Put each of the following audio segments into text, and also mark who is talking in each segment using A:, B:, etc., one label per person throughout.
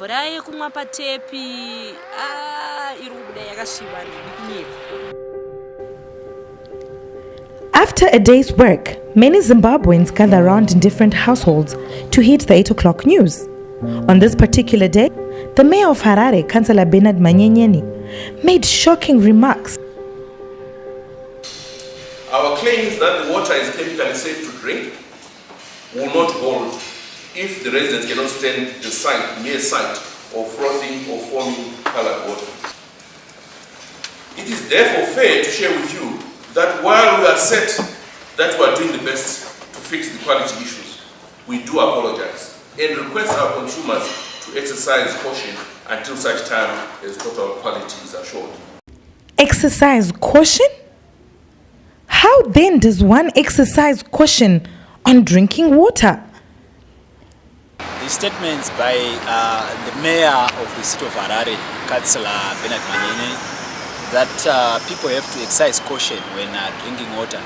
A: mvura yekumwa patepi iri kubuda yakasviba ndikunyepa.
B: After a day's work, many Zimbabweans gather around in different households to heed the 8 o'clock news. On this particular day, the mayor of Harare, Councillor Bernard Manyenyeni, made shocking remarks.
C: Our claims that the water is chemically safe to drink will not hold if the residents cannot stand the mere sight of frothing or foaming colored water. It is therefore fair to share with you that while we are set that we are doing the best to fix the quality issues, we do apologize and request our consumers to exercise caution until such time as total quality is assured.
B: Exercise caution? How then does one exercise caution on drinking water?
D: The statements by the mayor of the city of Harare, Councillor Bernard Manyenyeni, that people have to exercise caution when drinking water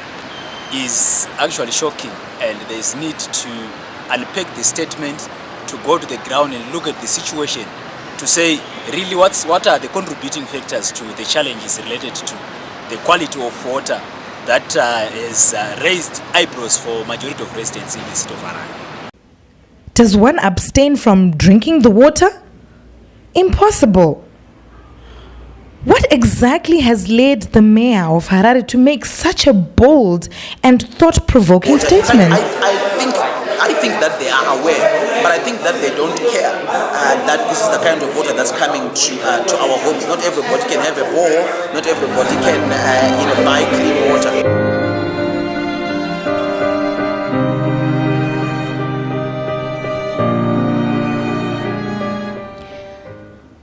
D: is actually shocking, and there is need to unpack the statement, to go to the ground and look at the situation, to say really what are the contributing factors to the challenges related to the quality of water that has raised eyebrows for majority of residents in the city of Harare.
B: Does one abstain from drinking the water? Impossible. What exactly has led the mayor of Harare to make such a bold and thought-provoking statement?
E: I think that they are aware, but I think that they don't care that this is the kind of water that's coming to our homes. Not everybody can have a bowl, not everybody can buy clean water.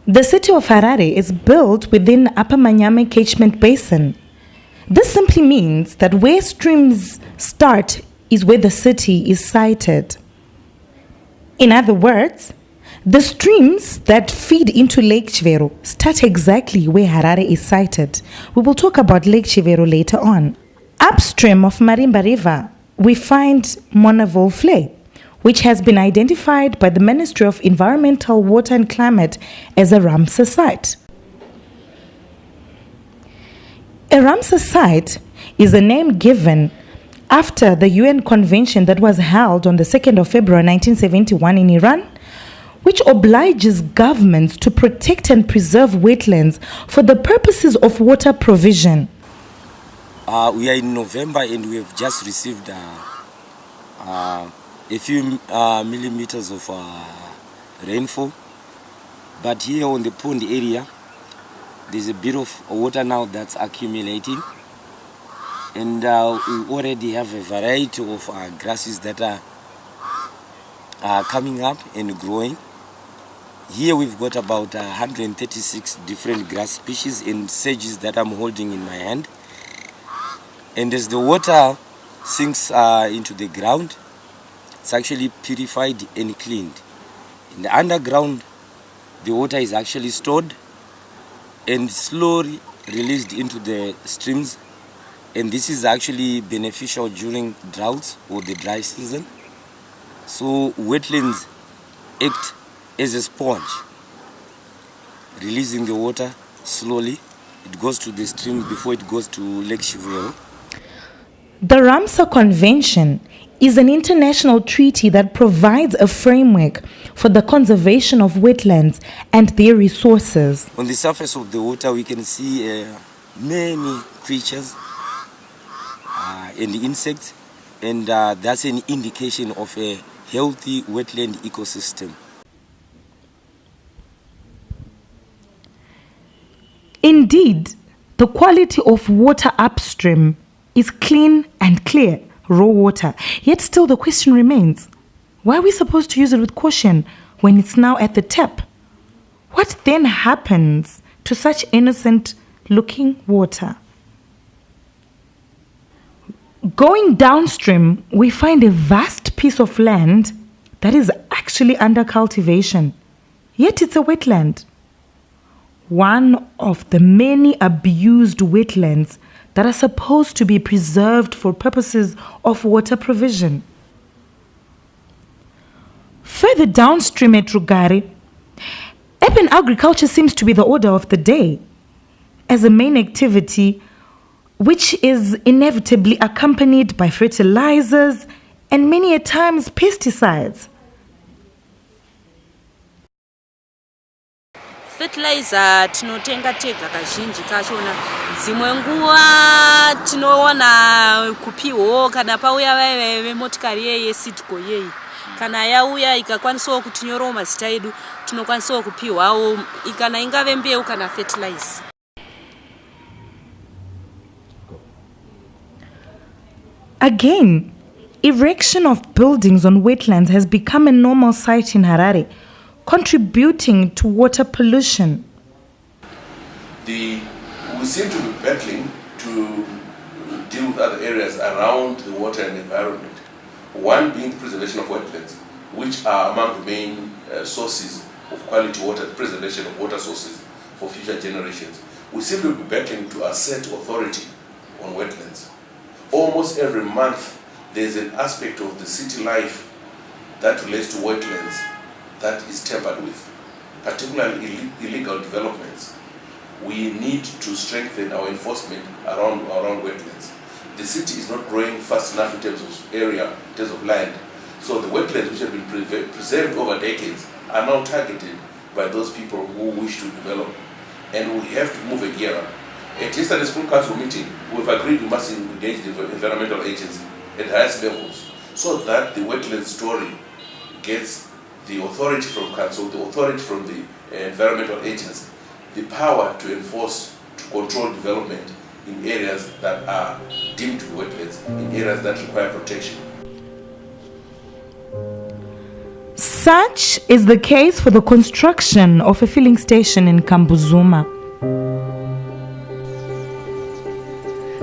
B: The city of Harare is built within Upper Manyame catchment basin. This simply means that where streams start is where the city is sited. In other words, the streams that feed into Lake Chivero start exactly where Harare is sited. We will talk about Lake Chivero later on. Upstream of Marimba River, we find Monaville Flay, which has been identified by the Ministry of Environmental, Water and Climate as a Ramsar site. A Ramsar site is a name given after the UN convention that was held on the 2nd of February 1971 in Iran, which obliges governments to protect and preserve wetlands for the purposes of water provision.
F: We are in November and we have just received a few millimeters of rainfall, but here on the pond area there's a bit of water now that's accumulating, and we already have a variety of grasses that are coming up and growing. Here we've got about 136 different grass species and sedges that I'm holding in my hand, and as the water sinks into the ground, it's actually purified and cleaned. In the underground, the water is actually stored and slowly released into the streams, and this is actually beneficial during droughts or the dry season. So wetlands act as a sponge, releasing the water slowly. It goes to the stream before it goes to Lake Chivero.
B: The Ramsar Convention is an international treaty that provides a framework for the conservation of wetlands and their resources.
F: On the surface of the water, we can see many creatures and insects, and that's an indication of a healthy wetland ecosystem.
B: Indeed, the quality of water upstream is clean and clear, raw water. Yet still the question remains, why are we supposed to use it with caution when it's now at the tap? What then happens to such innocent looking water? Going downstream, we find a vast piece of land that is actually under cultivation, yet it's a wetland. One of the many abused wetlands that are supposed to be preserved for purposes of water provision. Further downstream at Rugari, Urban agriculture seems to be the order of the day as a main activity, which is inevitably accompanied by fertilizers and many a times pesticides.
A: Fertilizer tinotenga tega kazhinji kachona, dzimwe nguva tinoona kupiwo kana pauya vemotikari yeSitco yeyi, kana yauya ikakwanisawo kutinyorawo mazita edu tinokwanisawo kupiwawo, kana ingave mbeu kana fertilizer.
B: Again, erection of buildings on wetlands has become a normal sight in Harare, contributing to water pollution.
C: We seem to be battling to deal with other areas around the water and environment. One being the preservation of wetlands, which are among the main sources of quality water, the preservation of water sources for future generations. We seem to be battling to assert authority on wetlands. Almost every month, there's an aspect of the city life that relates to wetlands that is tampered with, particularly illegal developments. We need to strengthen our enforcement around wetlands. The city is not growing fast enough in terms of area, in terms of land. So the wetlands which have been preserved over decades are now targeted by those people who wish to develop. And we have to move a gear up. At yesterday's full council meeting, we've agreed we must engage the environmental agency at the highest levels so that the wetland story gets the authority from council, the authority from the environmental agency, the power to enforce, to control development in areas that are deemed to be wetlands, in areas that require protection.
B: Such is the case for the construction of a filling station in Kambuzuma.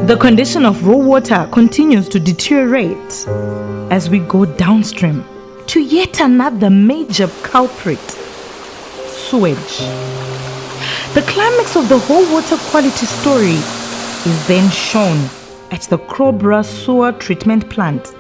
B: The condition of raw water continues to deteriorate as we go downstream to yet another major culprit, sewage. The climax of the whole water quality story is then shown at the Crobra Sewer Treatment Plant.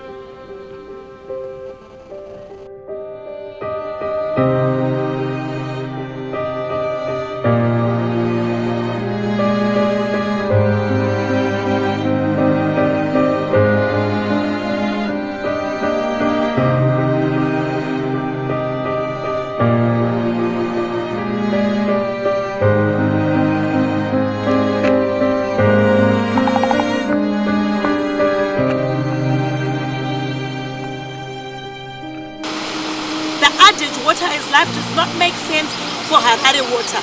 A: Water is life does not make sense for Harare water.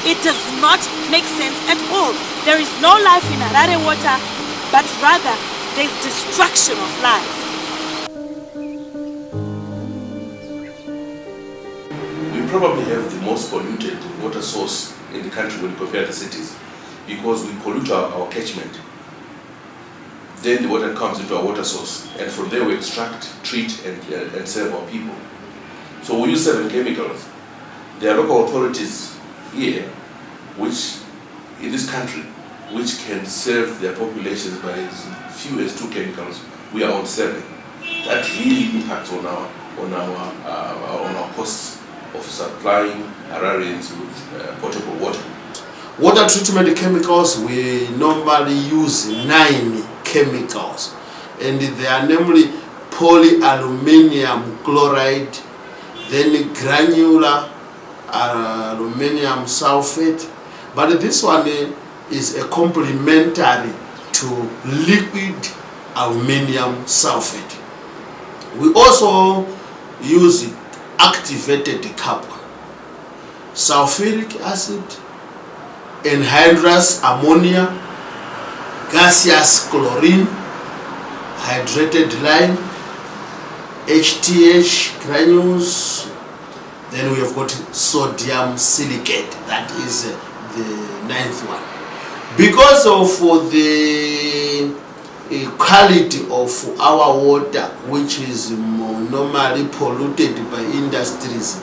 A: It does not make sense at all. There is no life in Harare water, but rather there is destruction of life.
C: We probably have the most polluted water source in the country when you compare the cities, because we pollute our catchment. Then the water comes into our water source, and from there we extract, treat, and serve our people. So we use 7 chemicals. There are local authorities here, which in this country, which can serve their populations by as few as 2 chemicals. We are on 7. That really impacts on our costs of supplying Harareans with potable water.
G: Water treatment chemicals, we normally use 9 chemicals, and they are namely polyaluminium chloride, then granular aluminium sulfate, but this one is a complementary to liquid aluminium sulfate. We also use activated carbon, sulfuric acid, anhydrous ammonia, gaseous chlorine, hydrated lime, HTH granules, then we have got sodium silicate, that is the 9th one. Because of the quality of our water, which is normally polluted by industries,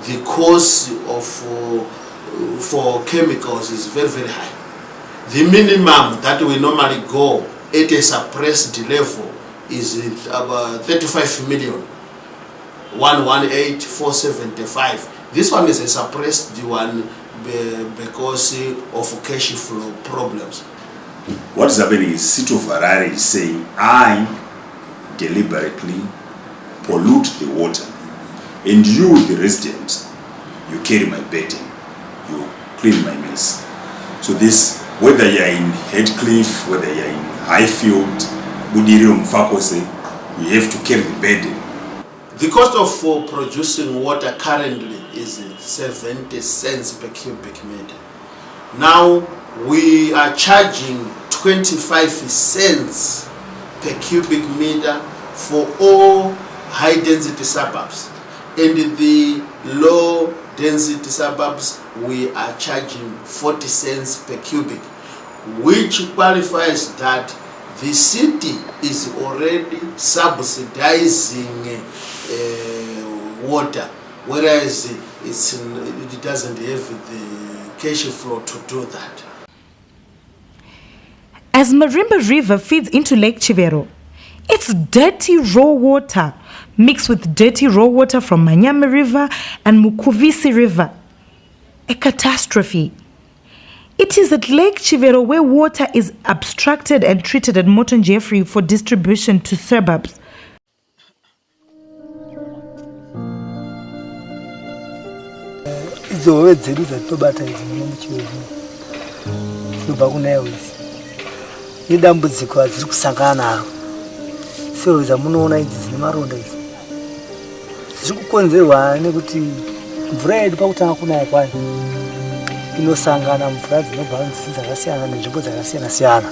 G: the cost of for chemicals is very, very high. The minimum that we normally go at a suppressed level is about 35 million, 118,475. This one is a suppressed one because of cash flow problems.
H: What is happening is City of Harare is saying, I deliberately pollute the water, and you, the residents, you carry my burden, you clean my mess. So this, whether you're in Headcliff, whether you're in Highfield, Budirio Mfakose, you have to carry the burden.
G: The cost of producing water currently is 70 cents per cubic meter. Now we are charging 25 cents per cubic meter for all high density suburbs. And the low density suburbs we are charging 40 cents per cubic, which qualifies that the city is already subsidizing water, whereas it doesn't have the cash flow to do that.
B: As Marimba River feeds into Lake Chivero, it's dirty raw water mixed with dirty raw water from Manyame River and Mukuvisi River. A catastrophe. It is at Lake Chivero where water is abstracted and treated at Morton Jeffrey for distribution to suburbs.
I: Izo dzedu dzatobata idzi muno muchiweru dzinobva kunayo idzi idambudziko adziri kusangana naro sewe dzamunoona idzi dzine maronda idzi dziri kukonzerwa nekuti mvura yedu pakutanga kunaya kwayo inosangana mvura dzinobva nzizi dzakasiyana nenzvimbo dzakasiyana siyana.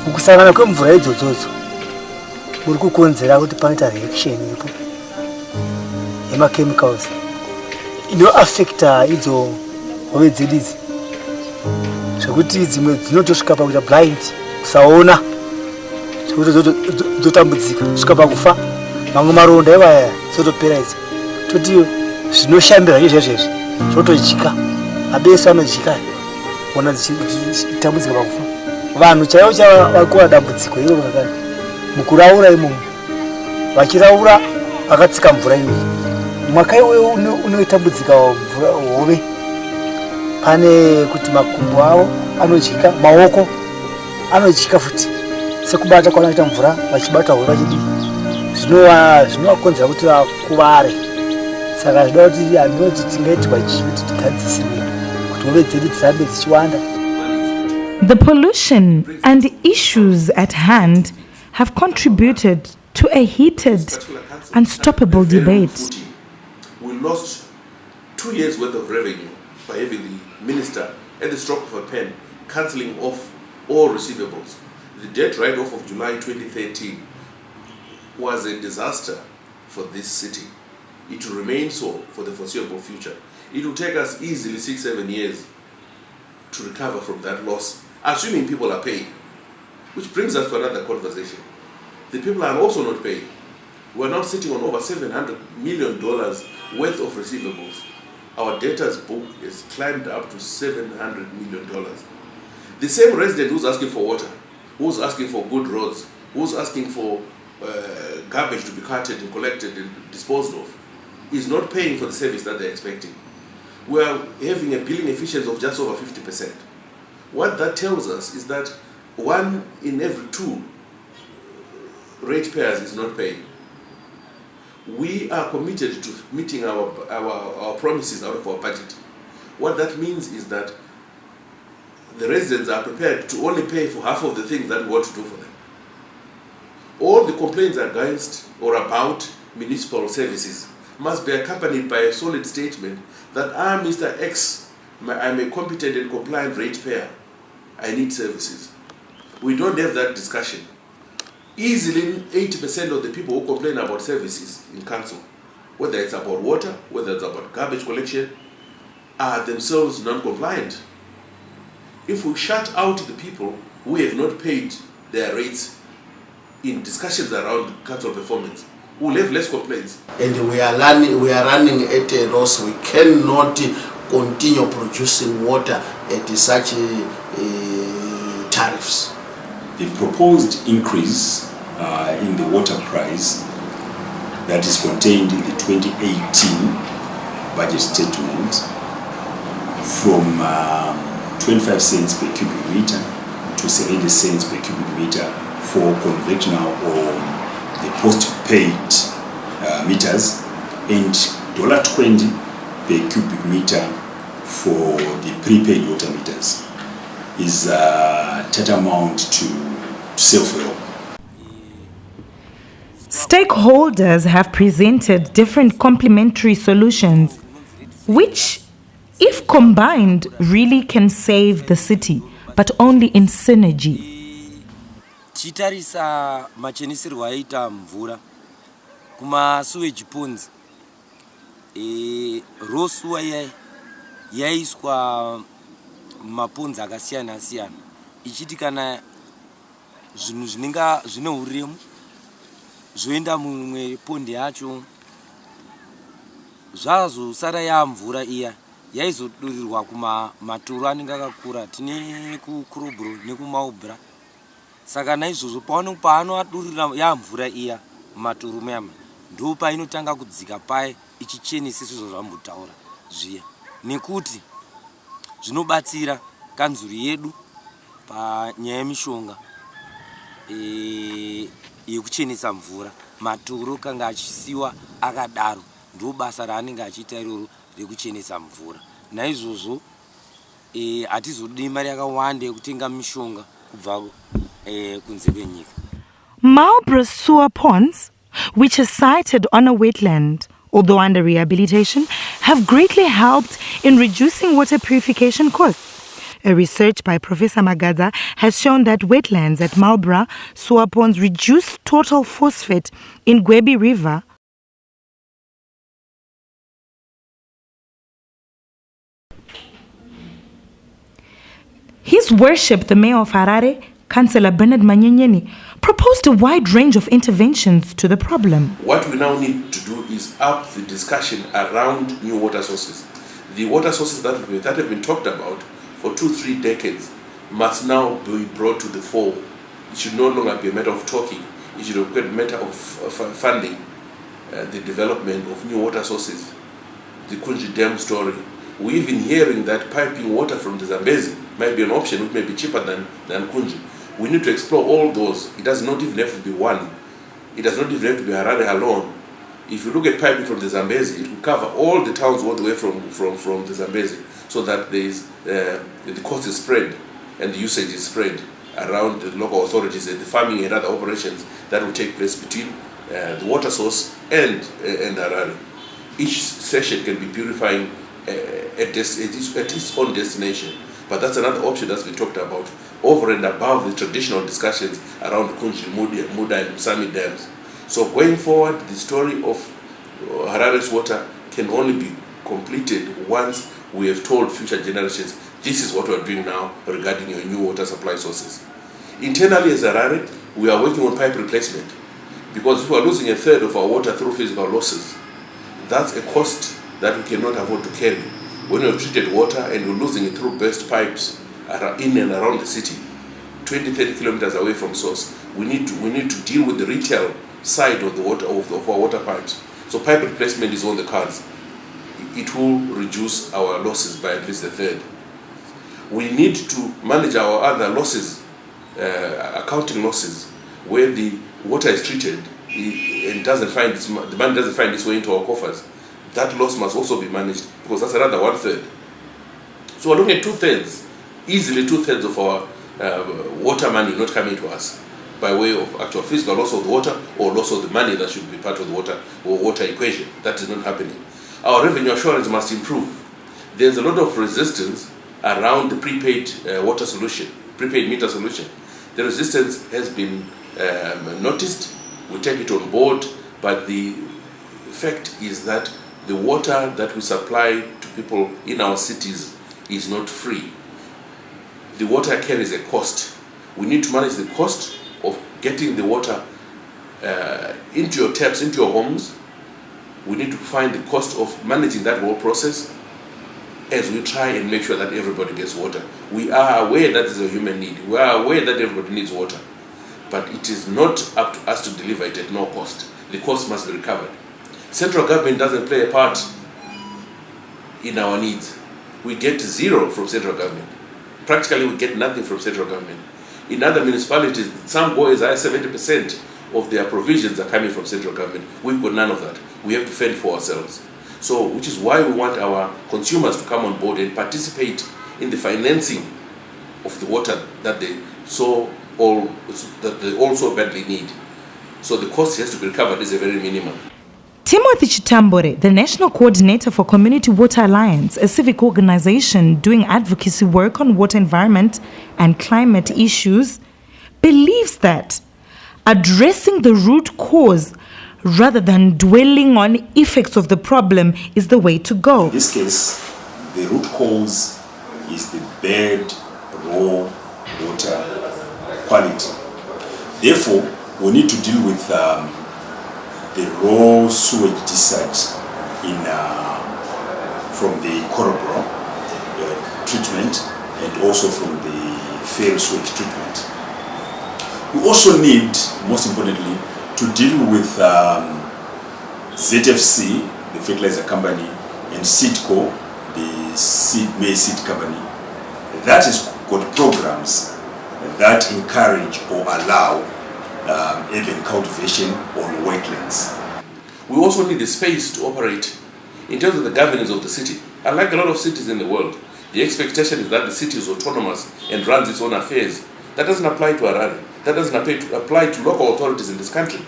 I: Mukusangana kwemvura idzodzo muri kukonzera kuti panoita reaction iripo yemachemicals inoaffecta idzo hove dzedu idzi zvekuti dzimwe dzinotosvika pakuita blind kusaona zvekuti dzotambudzika kusvika pakufa mamwe maronda ivaya dzotopera idzi toti zvinoshambira izvezvezvi zvotodyika abesu anodyika ona dzichitambudzika pakufa vanhu chaivo chavakuwa dambudziko iroro kakare mukuraura imomo vachiraura vakatsika mvura iyoyi mwaka iwe unoitambudzika mvura hove pane kuti makumbo avo anodyika maoko anodyika futi sekubata kwanoita mvura vachibata hove vachidii zvinovakonzera kuti vakuvare saka zvida kuti handinoti tingaitwa chii kuti tigadzisirwe kuti hove dzedu dzirambe dzichiwanda.
B: The pollution and issues at hand have contributed to a heated, unstoppable debate.
C: We lost 2 years worth of revenue by having the minister at the stroke of a pen cancelling off all receivables. The debt write-off of July 2013 was a disaster for this city. It will remain so for the foreseeable future. It will take us easily 6-7 years to recover from that loss, assuming people are paying. Which brings us to another conversation. The people are also not paying. We're not sitting on over $700 million worth of receivables. Our debtors book has climbed up to $700 million. The same resident who's asking for water, who's asking for good roads, who's asking for garbage to be carted and collected and disposed of, is not paying for the service that they're expecting. We're having a billing efficiency of just over 50%. What that tells us is that 1 in every 2 ratepayers is not paying. We are committed to meeting our promises out of our budget. What that means is that the residents are prepared to only pay for half of the things that we want to do for them. All the complaints against or about municipal services must be accompanied by a solid statement that I'm Mr. X, I'm a competent and compliant ratepayer. I need services. We don't have that discussion. Easily 80% of the people who complain about services in council, whether it's about water, whether it's about garbage collection, are themselves non-compliant. If we shut out the people who have not paid their rates in discussions around council performance, we'll have less complaints.
G: And we are running at a loss. We cannot continue producing water at such tariffs.
H: The proposed increase in the water price that is contained in the 2018 budget statement from 25 cents per cubic meter to 70 cents per cubic meter for conventional or the post-paid meters, and $20 per cubic meter for the prepaid water meters is tantamount to self-help.
B: Stakeholders have presented different complementary solutions, which, if combined, really can save the city, but only in synergy.
F: Chitarisa machenisirwo aita mvura kuma sewage ponds rosuwa yaiswa maponzi akasiyana siyana ichiti kana zvinhu zvinenge zvine uremu zvoenda mumwe pondi yacho zvazosara yamvura iya yaizodurirwa kuma matoro anenge akakura tine kukurubro nekumaubra. Saka naizvozvo paanoadurira yamvura iya matoro muyama ndo painotanga kudzika paye ichinesa izvo zvambotaura zviya, nekuti zvinobatsira kanzuri yedu panyaya yemishonga yekuchenesa mvura. Matoro kanga achisiwa akadaro ndo basa raanenge achiita iroro rekuchenesa mvura. Naizvozvo hatizodi mari yakawanda yekutenga mishonga kubva kunze kwenyika.
B: Marlborough sewer ponds, which is sited on a wetland, although under rehabilitation, have greatly helped in reducing water purification costs. A research by Professor Magadza has shown that wetlands at Marlborough sewer ponds reduce total phosphate in Gwebi River. His Worship, the Mayor of Harare, Councillor Bernard Manyenyeni, proposed a wide range of interventions to the problem.
C: What we now need to do is up the discussion around new water sources. The water sources that have been talked about for 2-3 decades must now be brought to the fore. It should no longer be a matter of talking. It should be a matter of funding the development of new water sources. The Kunji Dam story. We're even hearing that piping water from the Zambezi might be an option which may be cheaper than Kunji. We need to explore all those. It does not even have to be one. It does not even have to be Harare alone. If you look at piping from the Zambezi, it will cover all the towns all the way from the Zambezi, so that the cost is spread and the usage is spread around the local authorities and the farming and other operations that will take place between the water source and Harare. Each session can be purifying at its own destination. But that's another option that's been talked about, over and above the traditional discussions around Kunji, Muda, and Sami dams. So going forward, the story of Harare's water can only be completed once we have told future generations, this is what we're doing now regarding your new water supply sources. Internally as Harare, we are working on pipe replacement, because if we are losing a third of our water through physical losses, that's a cost that we cannot afford to carry. When we have treated water and we're losing it through burst pipes in and around the city, 20-30 kilometers away from source, we need to deal with the retail side of the water of our water pipes. So pipe replacement is on the cards. It will reduce our losses by at least a third. We need to manage our other losses, accounting losses, where the water is treated and the money doesn't find its way into our coffers. That loss must also be managed, because that's another 1/3. So we're looking at 2/3, easily 2/3 of our water money not coming to us by way of actual physical loss of the water or loss of the money that should be part of the water equation. That is not happening. Our revenue assurance must improve. There's a lot of resistance around the prepaid water solution, prepaid meter solution. The resistance has been noticed. We take it on board, but the fact is that the water that we supply to people in our cities is not free. The water carries a cost. We need to manage the cost of getting the water into your taps, into your homes. We need to find the cost of managing that whole process as we try and make sure that everybody gets water. We are aware that is a human need. We are aware that everybody needs water. But it is not up to us to deliver it at no cost. the cost must be recovered. Central government doesn't play a part in our needs. We get zero from central government. Practically, we get nothing from central government. In other municipalities, some go as high as 70% of their provisions are coming from central government. We've got none of that. We have to fend for ourselves. So, which is why we want our consumers to come on board and participate in the financing of the water that they so badly need. So the cost has to be recovered is a very minimum.
B: Timothy Chitambore, the National Coordinator for Community Water Alliance, a civic organization doing advocacy work on water environment and climate issues, believes that addressing the root cause rather than dwelling on effects of the problem is the way to go.
H: In this case, the root cause is the bad raw water quality. Therefore, we need to deal with the raw sewage discharge from the corridor treatment and also from the fair sewage treatment. We also need, most importantly, to deal with ZFC, the fertilizer company, and Seedco, the maize seed company. That has got programs that encourage or allow urban cultivation on wetlands.
C: We also need the space to operate in terms of the governance of the city. Unlike a lot of cities in the world, the expectation is that the city is autonomous and runs its own affairs. That doesn't apply to Harare. That doesn't apply to local authorities in this country.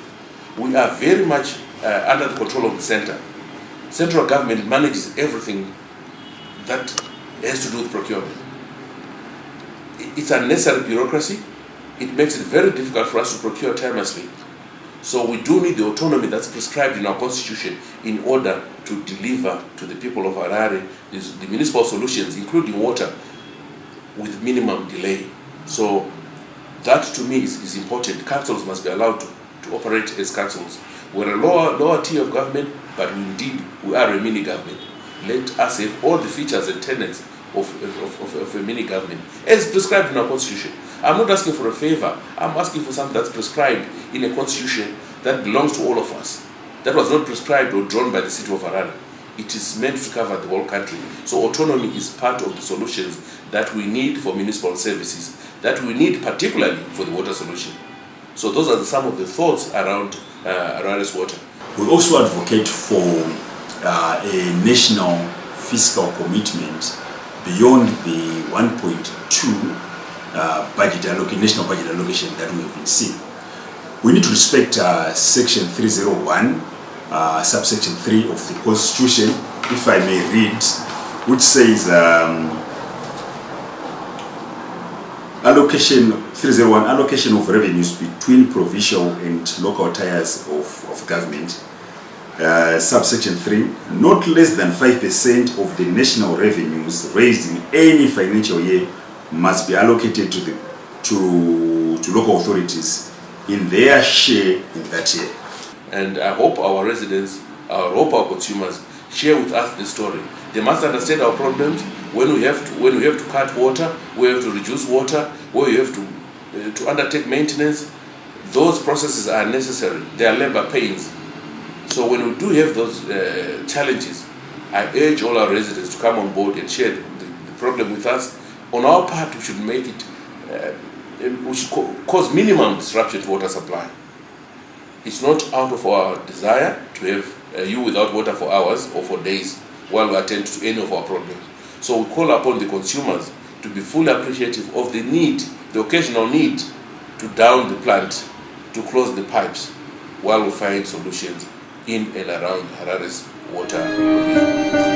C: We are very much under the control of the center. Central government manages everything that has to do with procurement. It's unnecessary bureaucracy. It makes it very difficult for us to procure timelessly. So we do need the autonomy that's prescribed in our constitution in order to deliver to the people of Harare the municipal solutions, including water, with minimum delay. So that to me is important. Councils must be allowed to operate as councils. We're a lower tier of government, but we are a mini government. Let us have all the features and tenets of a mini government as prescribed in our constitution. I'm not asking for a favor. I'm asking for something that's prescribed in a constitution that belongs to all of us. That was not prescribed or drawn by the city of Harare. It is meant to cover the whole country. So autonomy is part of the solutions that we need for municipal services, that we need particularly for the water solution. So those are some of the thoughts around Harare's water.
H: We also advocate for a national fiscal commitment beyond the 1.2 national budget allocation that we have been seeing. We need to respect section 301, subsection 3 of the Constitution, if I may read, which says allocation 301, allocation of revenues between provincial and local tiers of government. Subsection 3, not less than 5% of the national revenues raised in any financial year must be allocated to local authorities in their share in that year.
C: And I hope our residents, our consumers share with us the story. They must understand our problems when we have to cut water, we have to reduce water, where we have to undertake maintenance. Those processes are necessary. They are labor pains. So when we do have those challenges, I urge all our residents to come on board and share the problem with us. On our part, we should make it, we should cause minimum disruption to water supply. It's not out of our desire to have you without water for hours or for days while we attend to any of our problems. So we call upon the consumers to be fully appreciative of the need, the occasional need to down the plant, to close the pipes while we find solutions in and around Harare's water provision.